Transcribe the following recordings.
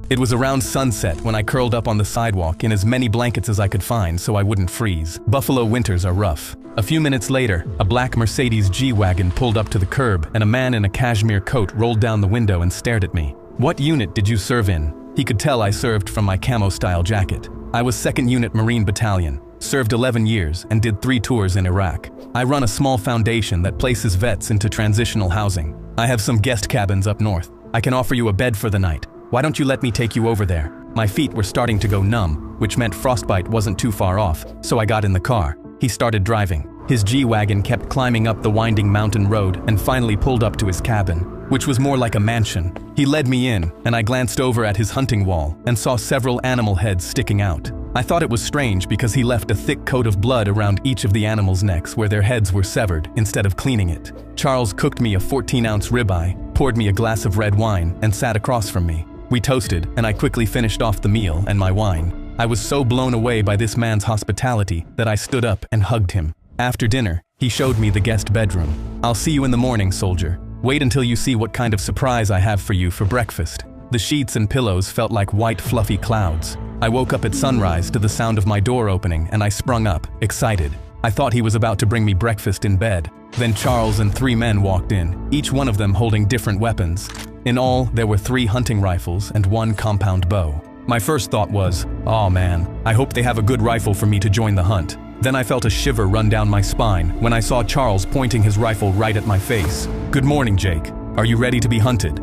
It was around sunset when I curled up on the sidewalk in as many blankets as I could find so I wouldn't freeze. Buffalo winters are rough. A few minutes later, a black Mercedes G-Wagon pulled up to the curb and a man in a cashmere coat rolled down the window and stared at me. "What unit did you serve in?" He could tell I served from my camo-style jacket. I was 2nd Unit Marine Battalion, served 11 years and did 3 tours in Iraq. I run a small foundation that places vets into transitional housing. I have some guest cabins up north. I can offer you a bed for the night. Why don't you let me take you over there? My feet were starting to go numb, which meant frostbite wasn't too far off, so I got in the car. He started driving. His G-Wagon kept climbing up the winding mountain road and finally pulled up to his cabin, which was more like a mansion. He led me in, and I glanced over at his hunting wall and saw several animal heads sticking out. I thought it was strange because he left a thick coat of blood around each of the animals' necks where their heads were severed instead of cleaning it. Charles cooked me a 14-ounce ribeye, poured me a glass of red wine, and sat across from me. We toasted, and I quickly finished off the meal and my wine. I was so blown away by this man's hospitality that I stood up and hugged him. After dinner, he showed me the guest bedroom. "I'll see you in the morning, soldier. Wait until you see what kind of surprise I have for you for breakfast." The sheets and pillows felt like white fluffy clouds. I woke up at sunrise to the sound of my door opening and I sprung up, excited. I thought he was about to bring me breakfast in bed. Then Charles and 3 men walked in, each one of them holding different weapons. In all, there were 3 hunting rifles and 1 compound bow. My first thought was, "Aw man, I hope they have a good rifle for me to join the hunt." Then I felt a shiver run down my spine when I saw Charles pointing his rifle right at my face. "Good morning, Jake. Are you ready to be hunted?"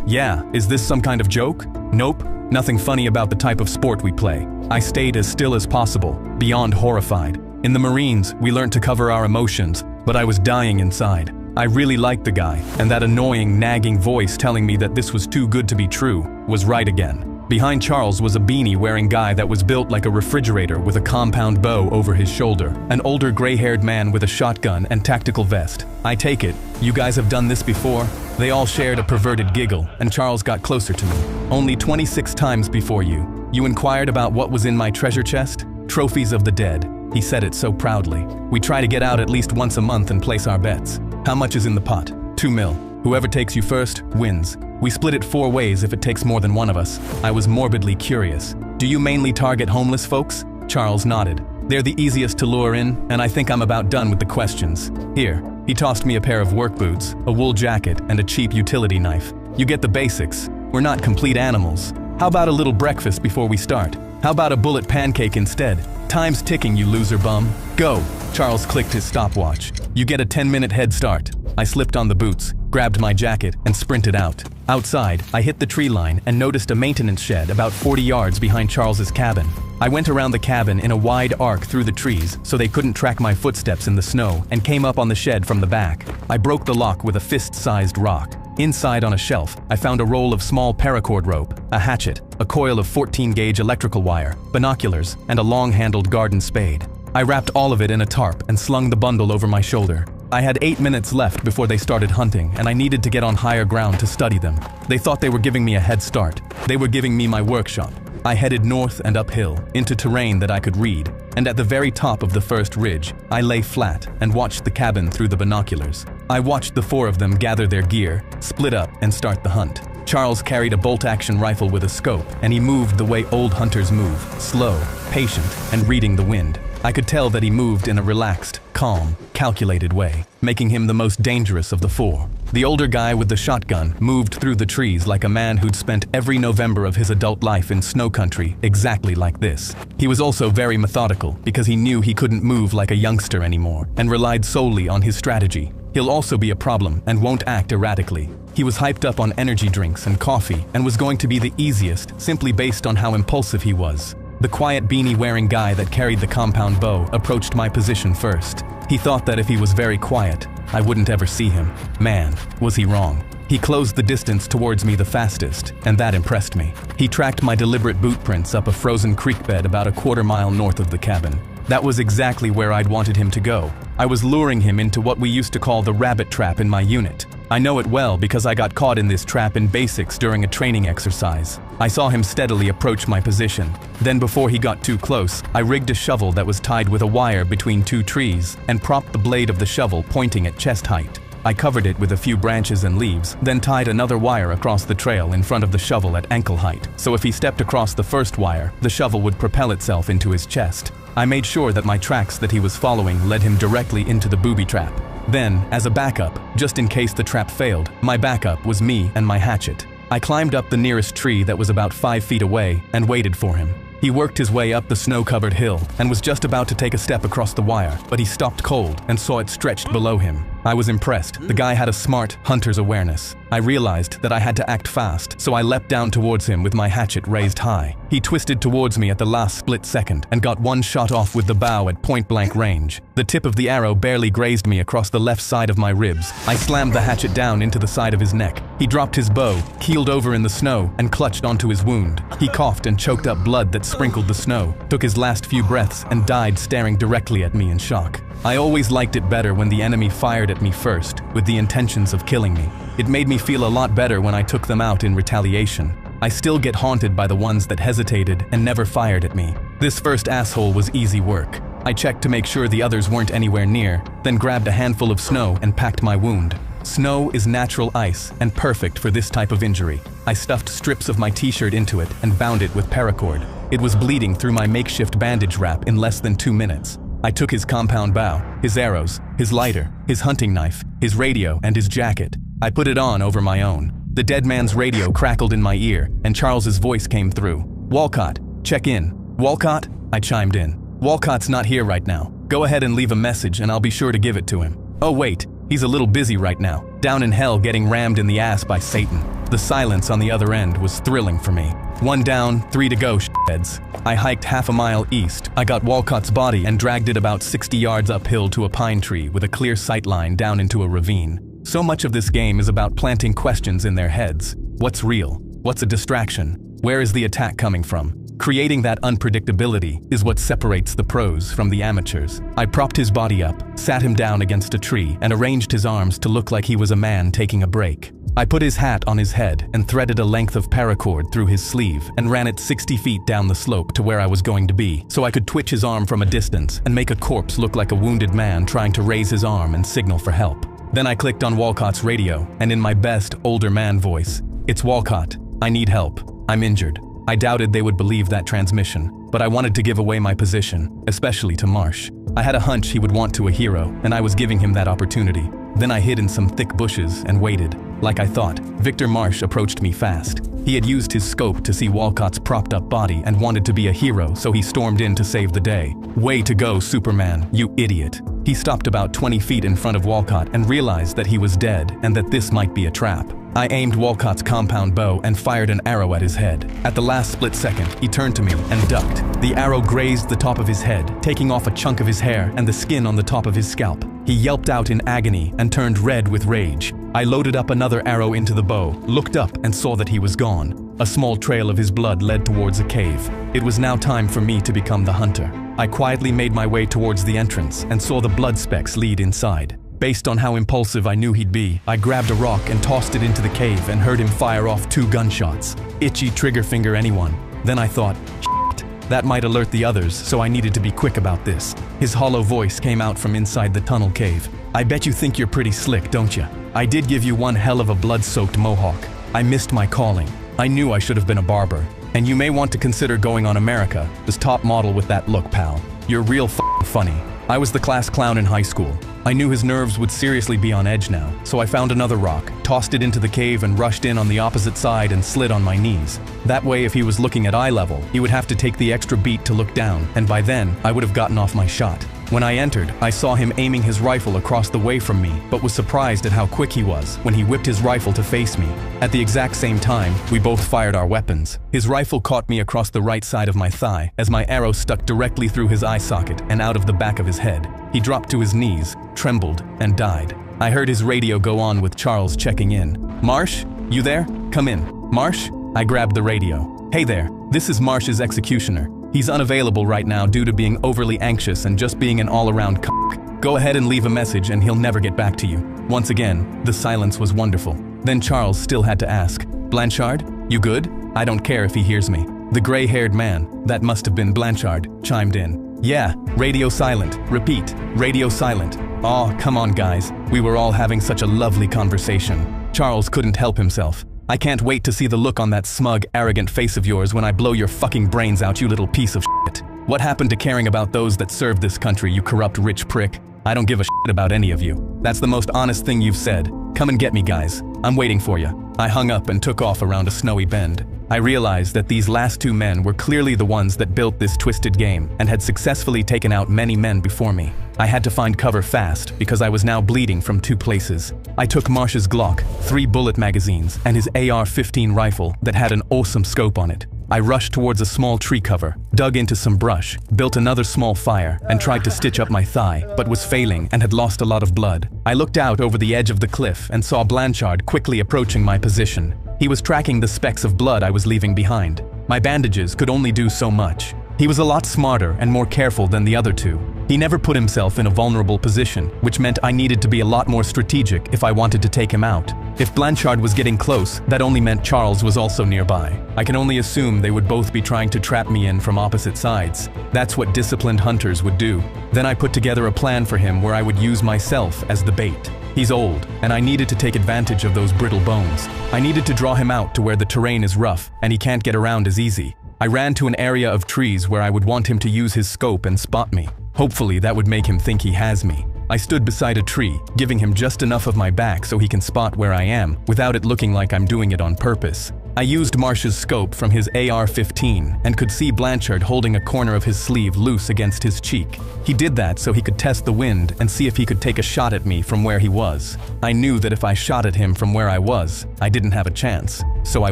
Yeah. Is this some kind of joke?" "Nope. Nothing funny about the type of sport we play." I stayed as still as possible, beyond horrified. In the Marines, we learned to cover our emotions, but I was dying inside. I really liked the guy, and that annoying, nagging voice telling me that this was too good to be true was right again. Behind Charles was a beanie-wearing guy that was built like a refrigerator with a compound bow over his shoulder, an older gray-haired man with a shotgun and tactical vest. "I take it, you guys have done this before?" They all shared a perverted giggle, and Charles got closer to me. "Only 26 times before you. You inquired about what was in my treasure chest? Trophies of the dead." He said it so proudly. "We try to get out at least once a month and place our bets. How much is in the pot?" $2 million. Whoever takes you first, wins. We split it 4 ways if it takes more than one of us. I was morbidly curious. "Do you mainly target homeless folks?" Charles nodded. "They're the easiest to lure in, and I think I'm about done with the questions. Here." He tossed me a pair of work boots, a wool jacket, and a cheap utility knife. "You get the basics. We're not complete animals. How about a little breakfast before we start? How about a bullet pancake instead? Time's ticking, you loser bum. Go." Charles clicked his stopwatch. "You get a 10-minute head start." I slipped on the boots, grabbed my jacket, and sprinted out. Outside, I hit the tree line and noticed a maintenance shed about 40 yards behind Charles's cabin. I went around the cabin in a wide arc through the trees so they couldn't track my footsteps in the snow and came up on the shed from the back. I broke the lock with a fist-sized rock. Inside on a shelf, I found a roll of small paracord rope, a hatchet, a coil of 14-gauge electrical wire, binoculars, and a long-handled garden spade. I wrapped all of it in a tarp and slung the bundle over my shoulder. I had 8 minutes left before they started hunting, and I needed to get on higher ground to study them. They thought they were giving me a head start. They were giving me my workshop. I headed north and uphill, into terrain that I could read, and at the very top of the first ridge, I lay flat and watched the cabin through the binoculars. I watched the 4 of them gather their gear, split up, and start the hunt. Charles carried a bolt-action rifle with a scope, and he moved the way old hunters move, slow, patient, and reading the wind. I could tell that he moved in a relaxed, calm, calculated way, making him the most dangerous of the 4. The older guy with the shotgun moved through the trees like a man who'd spent every November of his adult life in snow country exactly like this. He was also very methodical because he knew he couldn't move like a youngster anymore and relied solely on his strategy. He'll also be a problem and won't act erratically. He was hyped up on energy drinks and coffee and was going to be the easiest simply based on how impulsive he was. The quiet beanie-wearing guy that carried the compound bow approached my position first. He thought that if he was very quiet, I wouldn't ever see him. Man, was he wrong. He closed the distance towards me the fastest, and that impressed me. He tracked my deliberate boot prints up a frozen creek bed about a quarter-mile north of the cabin. That was exactly where I'd wanted him to go. I was luring him into what we used to call the rabbit trap in my unit. I know it well because I got caught in this trap in basics during a training exercise. I saw him steadily approach my position. Then before he got too close, I rigged a shovel that was tied with a wire between 2 trees and propped the blade of the shovel pointing at chest height. I covered it with a few branches and leaves, then tied another wire across the trail in front of the shovel at ankle height, so if he stepped across the first wire, the shovel would propel itself into his chest. I made sure that my tracks that he was following led him directly into the booby trap. Then, as a backup, just in case the trap failed, my backup was me and my hatchet. I climbed up the nearest tree that was about 5 feet away and waited for him. He worked his way up the snow-covered hill and was just about to take a step across the wire, but he stopped cold and saw it stretched below him. I was impressed. The guy had a smart hunter's awareness. I realized that I had to act fast, so I leapt down towards him with my hatchet raised high. He twisted towards me at the last split second and got one shot off with the bow at point-blank range. The tip of the arrow barely grazed me across the left side of my ribs. I slammed the hatchet down into the side of his neck. He dropped his bow, keeled over in the snow, and clutched onto his wound. He coughed and choked up blood that sprinkled the snow, took his last few breaths, and died staring directly at me in shock. I always liked it better when the enemy fired at me first, with the intentions of killing me. It made me feel a lot better when I took them out in retaliation. I still get haunted by the ones that hesitated and never fired at me. This first asshole was easy work. I checked to make sure the others weren't anywhere near, then grabbed a handful of snow and packed my wound. Snow is natural ice and perfect for this type of injury. I stuffed strips of my t-shirt into it and bound it with paracord. It was bleeding through my makeshift bandage wrap in less than 2 minutes. I took his compound bow, his arrows, his lighter, his hunting knife, his radio, and his jacket. I put it on over my own. The dead man's radio crackled in my ear, and Charles's voice came through. "Walcott, check in." "Walcott?" I chimed in. "Walcott's not here right now. Go ahead and leave a message and I'll be sure to give it to him." "Oh wait, he's a little busy right now, down in hell getting rammed in the ass by Satan." The silence on the other end was thrilling for me. 1 down, 3 to go, shitheads. I hiked half a mile east. I got Walcott's body and dragged it about 60 yards uphill to a pine tree with a clear sight line down into a ravine. So much of this game is about planting questions in their heads. What's real? What's a distraction? Where is the attack coming from? Creating that unpredictability is what separates the pros from the amateurs. I propped his body up, sat him down against a tree, and arranged his arms to look like he was a man taking a break. I put his hat on his head and threaded a length of paracord through his sleeve and ran it 60 feet down the slope to where I was going to be, so I could twitch his arm from a distance and make a corpse look like a wounded man trying to raise his arm and signal for help. Then I clicked on Walcott's radio, and in my best older man voice, "It's Walcott. I need help. I'm injured." I doubted they would believe that transmission, but I wanted to give away my position, especially to Marsh. I had a hunch he would want to a hero, and I was giving him that opportunity. Then I hid in some thick bushes and waited. Like I thought, Victor Marsh approached me fast. He had used his scope to see Walcott's propped-up body and wanted to be a hero, so he stormed in to save the day. "Way to go, Superman, you idiot." He stopped about 20 feet in front of Walcott and realized that he was dead and that this might be a trap. I aimed Walcott's compound bow and fired an arrow at his head. At the last split second, he turned to me and ducked. The arrow grazed the top of his head, taking off a chunk of his hair and the skin on the top of his scalp. He yelped out in agony and turned red with rage. I loaded up another arrow into the bow, looked up and saw that he was gone. A small trail of his blood led towards a cave. It was now time for me to become the hunter. I quietly made my way towards the entrance and saw the blood specks lead inside. Based on how impulsive I knew he'd be, I grabbed a rock and tossed it into the cave and heard him fire off 2 gunshots. Itchy trigger finger anyone. Then I thought, shit, that might alert the others, so I needed to be quick about this. His hollow voice came out from inside the tunnel cave. "I bet you think you're pretty slick, don't you? I did give you one hell of a blood-soaked mohawk. I missed my calling. I knew I should have been a barber. And you may want to consider going on America as top model with that look, pal. You're real funny." I was the class clown in high school. I knew his nerves would seriously be on edge now, so I found another rock, tossed it into the cave and rushed in on the opposite side and slid on my knees. That way, if he was looking at eye level, he would have to take the extra beat to look down, and by then, I would have gotten off my shot. When I entered, I saw him aiming his rifle across the way from me, but was surprised at how quick he was when he whipped his rifle to face me. At the exact same time, we both fired our weapons. His rifle caught me across the right side of my thigh as my arrow stuck directly through his eye socket and out of the back of his head. He dropped to his knees, trembled, and died. I heard his radio go on with Charles checking in. "Marsh, you there? Come in." "Marsh?" I grabbed the radio. "Hey there, this is Marsh's executioner. He's unavailable right now due to being overly anxious and just being an all-around c**k. Go ahead and leave a message and he'll never get back to you." Once again, the silence was wonderful. Then Charles still had to ask, "Blanchard, you good?" "I don't care if he hears me." The gray-haired man, that must have been Blanchard, chimed in. "Yeah, radio silent. Repeat, radio silent." "Aw, come on guys, we were all having such a lovely conversation." Charles couldn't help himself. "I can't wait to see the look on that smug, arrogant face of yours when I blow your fucking brains out, you little piece of shit. What happened to caring about those that serve this country, you corrupt rich prick? I don't give a shit about any of you. That's the most honest thing you've said. Come and get me, guys. I'm waiting for you." I hung up and took off around a snowy bend. I realized that these last two men were clearly the ones that built this twisted game and had successfully taken out many men before me. I had to find cover fast because I was now bleeding from two places. I took Marsh's Glock, 3 bullet magazines, and his AR-15 rifle that had an awesome scope on it. I rushed towards a small tree cover, dug into some brush, built another small fire, and tried to stitch up my thigh, but was failing and had lost a lot of blood. I looked out over the edge of the cliff and saw Blanchard quickly approaching my position. He was tracking the specks of blood I was leaving behind. My bandages could only do so much. He was a lot smarter and more careful than the other two. He never put himself in a vulnerable position, which meant I needed to be a lot more strategic if I wanted to take him out. If Blanchard was getting close, that only meant Charles was also nearby. I can only assume they would both be trying to trap me in from opposite sides. That's what disciplined hunters would do. Then I put together a plan for him where I would use myself as the bait. He's old, and I needed to take advantage of those brittle bones. I needed to draw him out to where the terrain is rough, and he can't get around as easy. I ran to an area of trees where I would want him to use his scope and spot me. Hopefully that would make him think he has me. I stood beside a tree, giving him just enough of my back so he can spot where I am, without it looking like I'm doing it on purpose. I used Marsh's scope from his AR-15 and could see Blanchard holding a corner of his sleeve loose against his cheek. He did that so he could test the wind and see if he could take a shot at me from where he was. I knew that if I shot at him from where I was, I didn't have a chance, so I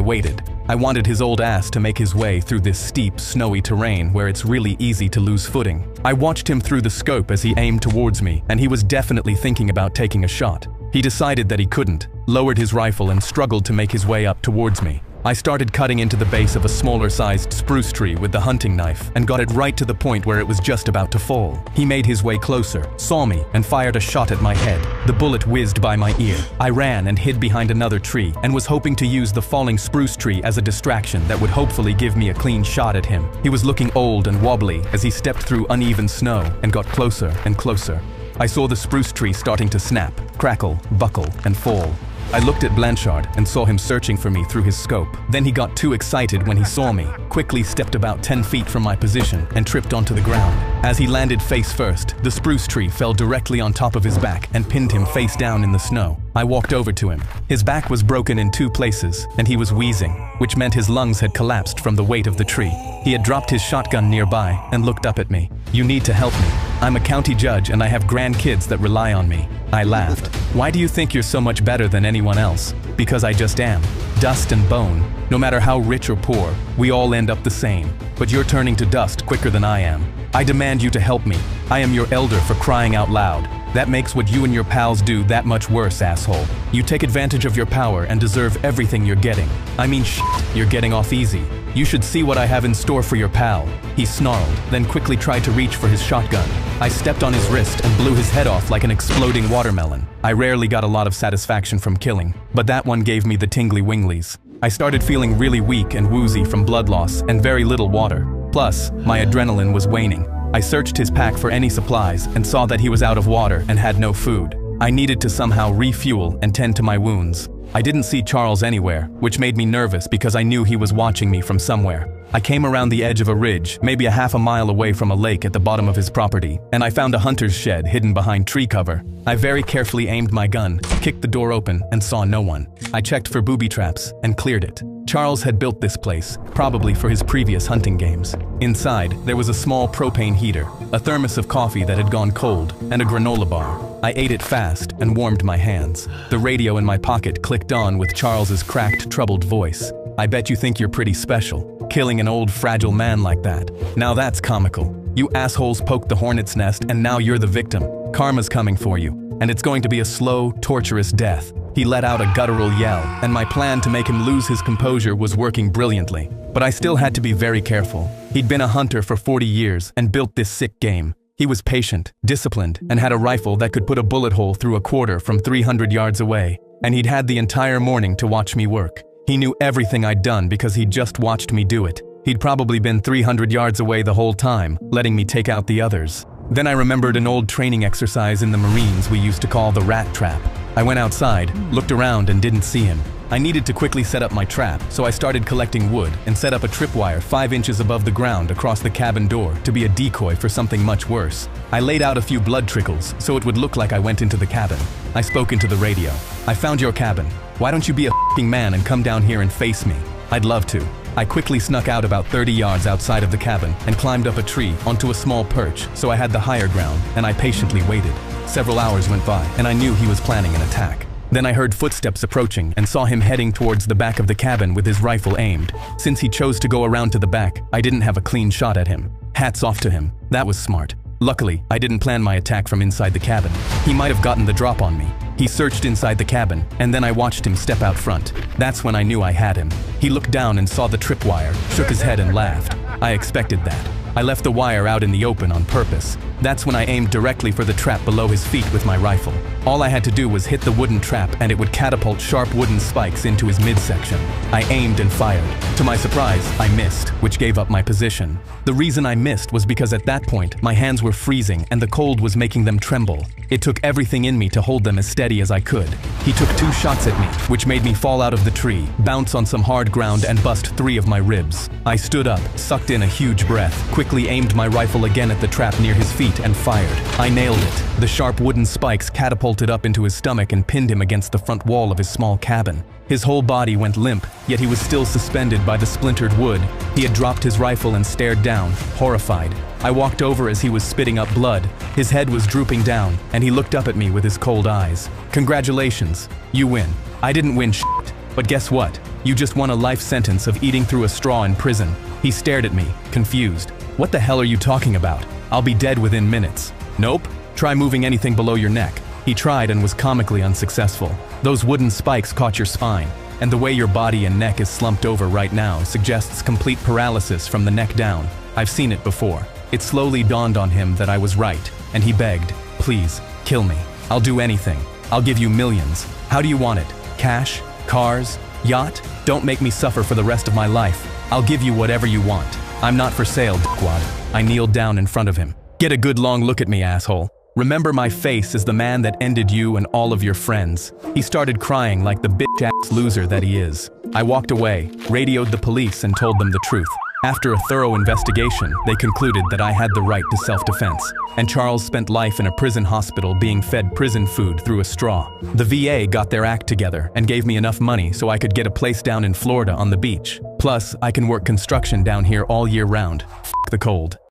waited. I wanted his old ass to make his way through this steep, snowy terrain where it's really easy to lose footing. I watched him through the scope as he aimed towards me, and he was definitely thinking about taking a shot. He decided that he couldn't, lowered his rifle and struggled to make his way up towards me. I started cutting into the base of a smaller-sized spruce tree with the hunting knife and got it right to the point where it was just about to fall. He made his way closer, saw me, and fired a shot at my head. The bullet whizzed by my ear. I ran and hid behind another tree and was hoping to use the falling spruce tree as a distraction that would hopefully give me a clean shot at him. He was looking old and wobbly as he stepped through uneven snow and got closer and closer. I saw the spruce tree starting to snap, crackle, buckle, and fall. I looked at Blanchard and saw him searching for me through his scope. Then he got too excited when he saw me, quickly stepped about 10 feet from my position and tripped onto the ground. As he landed face first, the spruce tree fell directly on top of his back and pinned him face down in the snow. I walked over to him. His back was broken in 2 places, and he was wheezing, which meant his lungs had collapsed from the weight of the tree. He had dropped his shotgun nearby and looked up at me. "You need to help me. I'm a county judge and I have grandkids that rely on me." I laughed. "Why do you think you're so much better than anyone else?" "Because I just am. Dust and bone. No matter how rich or poor, we all end up the same. But you're turning to dust quicker than I am. I demand you to help me. I am your elder, for crying out loud. That makes what you and your pals do that much worse, asshole. You take advantage of your power and deserve everything you're getting. I mean shit, you're getting off easy. You should see what I have in store for your pal." He snarled, then quickly tried to reach for his shotgun. I stepped on his wrist and blew his head off like an exploding watermelon. I rarely got a lot of satisfaction from killing, but that one gave me the tingly winglies. I started feeling really weak and woozy from blood loss and very little water. Plus, my adrenaline was waning. I searched his pack for any supplies and saw that he was out of water and had no food. I needed to somehow refuel and tend to my wounds. I didn't see Charles anywhere, which made me nervous because I knew he was watching me from somewhere. I came around the edge of a ridge, maybe a half a mile away from a lake at the bottom of his property, and I found a hunter's shed hidden behind tree cover. I very carefully aimed my gun, kicked the door open, and saw no one. I checked for booby traps and cleared it. Charles had built this place, probably for his previous hunting games. Inside, there was a small propane heater, a thermos of coffee that had gone cold, and a granola bar. I ate it fast and warmed my hands. The radio in my pocket clicked on with Charles's cracked, troubled voice. "I bet you think you're pretty special, killing an old, fragile man like that. Now that's comical. You assholes poked the hornet's nest and now you're the victim. Karma's coming for you, and it's going to be a slow, torturous death." He let out a guttural yell, and my plan to make him lose his composure was working brilliantly. But I still had to be very careful. He'd been a hunter for 40 years and built this sick game. He was patient, disciplined, and had a rifle that could put a bullet hole through a quarter from 300 yards away. And he'd had the entire morning to watch me work. He knew everything I'd done because he'd just watched me do it. He'd probably been 300 yards away the whole time, letting me take out the others. Then I remembered an old training exercise in the Marines we used to call the rat trap. I went outside, looked around and didn't see him. I needed to quickly set up my trap, so I started collecting wood and set up a tripwire 5 inches above the ground across the cabin door to be a decoy for something much worse. I laid out a few blood trickles so it would look like I went into the cabin. I spoke into the radio. "I found your cabin. Why don't you be a f***ing man and come down here and face me?" "I'd love to." I quickly snuck out about 30 yards outside of the cabin and climbed up a tree onto a small perch so I had the higher ground, and I patiently waited. Several hours went by and I knew he was planning an attack. Then I heard footsteps approaching and saw him heading towards the back of the cabin with his rifle aimed. Since he chose to go around to the back, I didn't have a clean shot at him. Hats off to him. That was smart. Luckily, I didn't plan my attack from inside the cabin. He might have gotten the drop on me. He searched inside the cabin, and then I watched him step out front. That's when I knew I had him. He looked down and saw the tripwire, shook his head and laughed. I expected that. I left the wire out in the open on purpose. That's when I aimed directly for the trap below his feet with my rifle. All I had to do was hit the wooden trap and it would catapult sharp wooden spikes into his midsection. I aimed and fired. To my surprise, I missed, which gave up my position. The reason I missed was because at that point, my hands were freezing and the cold was making them tremble. It took everything in me to hold them as steady as I could. He took 2 shots at me, which made me fall out of the tree, bounce on some hard ground and bust 3 of my ribs. I stood up, sucked in a huge breath, quickly aimed my rifle again at the trap near his feet and fired. I nailed it. The sharp wooden spikes catapulted up into his stomach and pinned him against the front wall of his small cabin. His whole body went limp, yet he was still suspended by the splintered wood. He had dropped his rifle and stared down, horrified. I walked over as he was spitting up blood. His head was drooping down, and he looked up at me with his cold eyes. "Congratulations, you win." "I didn't win shit, but guess what? You just won a life sentence of eating through a straw in prison." He stared at me, confused. "What the hell are you talking about? I'll be dead within minutes." "Nope. Try moving anything below your neck." He tried and was comically unsuccessful. "Those wooden spikes caught your spine, and the way your body and neck is slumped over right now suggests complete paralysis from the neck down. I've seen it before." It slowly dawned on him that I was right, and he begged, "Please, kill me. I'll do anything. I'll give you millions. How do you want it? Cash? Cars? Yacht? Don't make me suffer for the rest of my life. I'll give you whatever you want. I'm not for sale, dickwad." I kneeled down in front of him. "Get a good long look at me, asshole. Remember my face as the man that ended you and all of your friends." He started crying like the bitch-ass loser that he is. I walked away, radioed the police and told them the truth. After a thorough investigation, they concluded that I had the right to self-defense, and Charles spent life in a prison hospital being fed prison food through a straw. The VA got their act together and gave me enough money so I could get a place down in Florida on the beach. Plus, I can work construction down here all year round. F*** the cold.